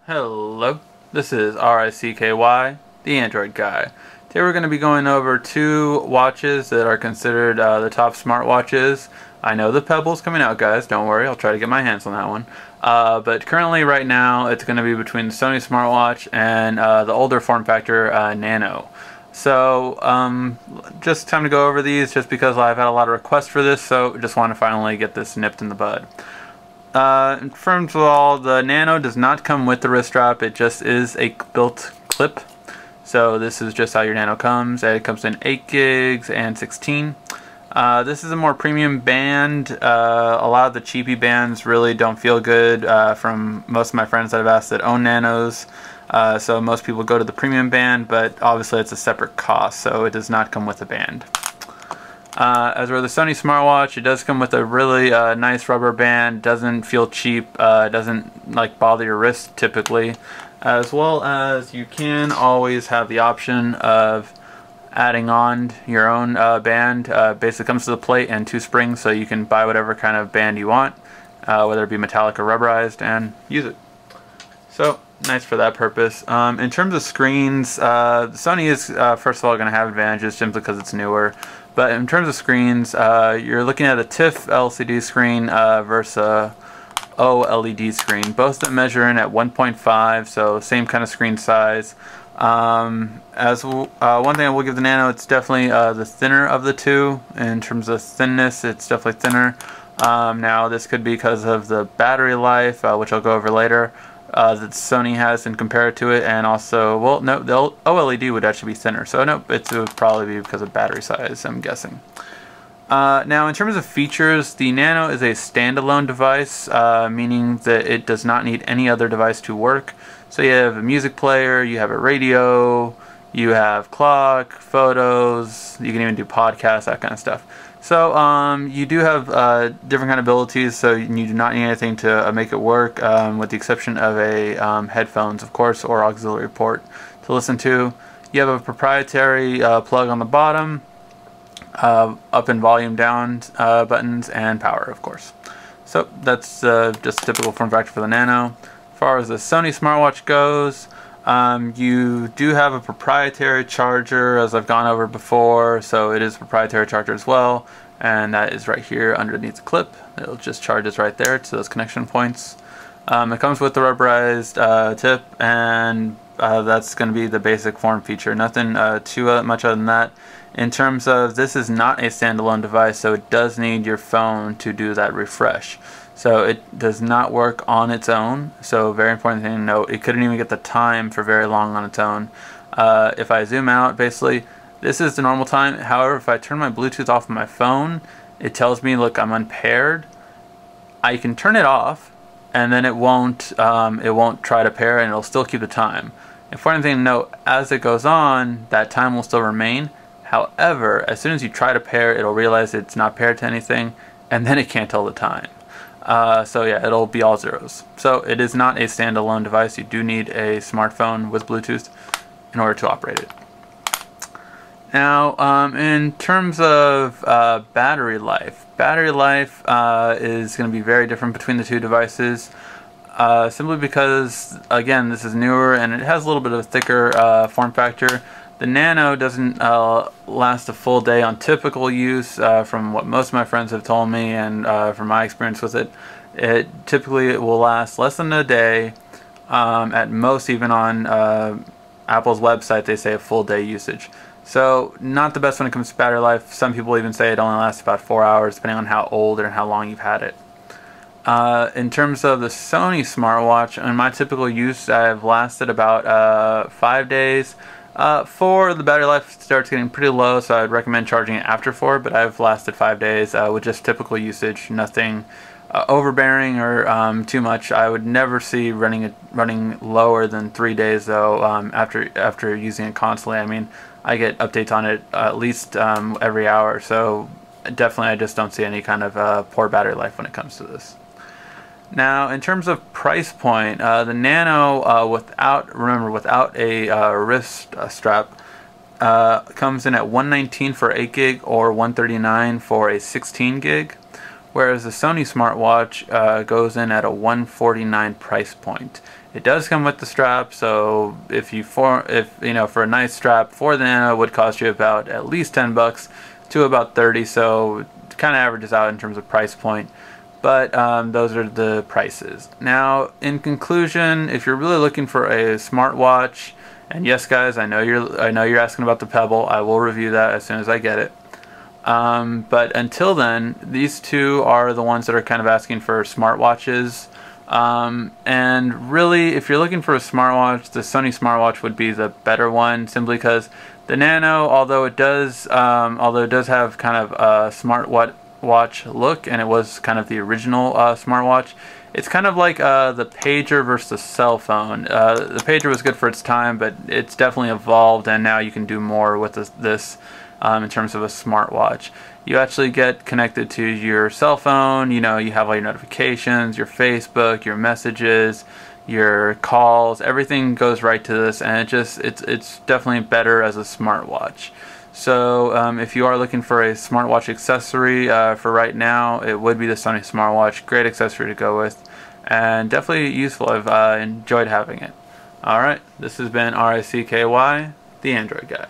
Hello, this is RICKY, the Android guy. Today we're going to be going over two watches that are considered the top smartwatches. I know the Pebble's coming out, guys, don't worry, I'll try to get my hands on that one. But currently, right now, it's going to be between the Sony Smartwatch and the older form factor, Nano. So, just time to go over these just because I've had a lot of requests for this, so just want to finally get this nipped in the bud. First of all, the Nano does not come with the wrist strap, it just is a built clip. So this is just how your Nano comes. It comes in 8 gigs and 16. This is a more premium band. A lot of the cheapy bands really don't feel good from most of my friends that I've asked that own Nanos. So most people go to the premium band, but obviously it's a separate cost, so it does not come with a band. As for the Sony Smartwatch, it does come with a really nice rubber band, doesn't feel cheap, doesn't bother your wrist typically, as well as you can always have the option of adding on your own band. Basically comes to the plate and 2 springs, so you can buy whatever kind of band you want, whether it be metallic or rubberized, and use it. So nice for that purpose. In terms of screens, Sony is first of all going to have advantages simply because it's newer. But in terms of screens, you're looking at a TIFF LCD screen versus a OLED screen. Both of them measure in at 1.5, so same kind of screen size. One thing I will give the Nano, it's definitely the thinner of the two. In terms of thinness, it's definitely thinner. Now this could be because of the battery life, which I'll go over later, that Sony has and compare it to it, and also, well, no, the OLED would actually be thinner, so no, it would probably be because of battery size, I'm guessing. Now, in terms of features, the Nano is a standalone device, meaning that it does not need any other device to work. So you have a music player, you have a radio, you have clock, photos, you can even do podcasts, that kind of stuff. So you do have different kind of abilities, so you do not need anything to make it work, with the exception of a headphones, of course, or auxiliary port to listen to. You have a proprietary plug on the bottom, up and volume down buttons, and power, of course. So that's just a typical form factor for the Nano. As far as the Sony Smartwatch goes, you do have a proprietary charger, as I've gone over before, so it is a proprietary charger as well, and that is right here underneath the clip. It'll just charge us right there to those connection points. It comes with the rubberized tip, and that's going to be the basic form feature. Nothing too much other than that. In terms of, this is not a standalone device, so it does need your phone to do that refresh. So it does not work on its own, so very important thing to note, it couldn't even get the time for very long on its own. If I zoom out, basically, this is the normal time. However, if I turn my Bluetooth off of my phone, it tells me, look, I'm unpaired. I can turn it off, and then it won't try to pair, and it'll still keep the time. Important thing to note, as it goes on, that time will still remain. However, as soon as you try to pair, it'll realize it's not paired to anything, and then it can't tell the time. So yeah, it'll be all zeros. So it is not a standalone device. You do need a smartphone with Bluetooth in order to operate it. Now, in terms of battery life is going to be very different between the two devices, simply because, again, this is newer and it has a little bit of a thicker form factor. The Nano doesn't last a full day on typical use, from what most of my friends have told me, and from my experience with it. It typically will last less than a day. At most, even on Apple's website, they say a full day usage. So not the best when it comes to battery life. Some people even say it only lasts about 4 hours, depending on how old and how long you've had it. In terms of the Sony Smartwatch, in my typical use, I've lasted about 5 days. 4, the battery life starts getting pretty low, so I'd recommend charging it after 4, but I've lasted 5 days with just typical usage, nothing overbearing or too much. I would never see running lower than 3 days, though, after using it constantly. I mean, I get updates on it at least every hour, so definitely I just don't see any kind of poor battery life when it comes to this. Now, in terms of price point, the Nano, without a wrist strap, comes in at $119 for 8 gig or $139 for a 16 gig. whereas the Sony Smartwatch goes in at a $149 price point. It does come with the strap, so if for a nice strap for the Nano, it would cost you about at least $10 to about 30, so it kind of averages out in terms of price point. But those are the prices. Now, in conclusion, if you're really looking for a smartwatch, and yes, guys, I know you're asking about the Pebble. I will review that as soon as I get it. But until then, these two are the ones that are kind of asking for smartwatches. And really, if you're looking for a smartwatch, the Sony Smartwatch would be the better one, simply because the Nano, although it does have kind of a smartwatch look, and it was kind of the original smartwatch, it's kind of like the pager versus the cell phone. The pager was good for its time, but it's definitely evolved, and now you can do more with this in terms of a smartwatch. You actually get connected to your cell phone, you have all your notifications, your Facebook, your messages, your calls, everything goes right to this, and it's definitely better as a smartwatch. So if you are looking for a smartwatch accessory for right now, it would be the Sony Smartwatch. Great accessory to go with, and definitely useful. I've enjoyed having it. Alright, this has been RICKY, the Android Guy.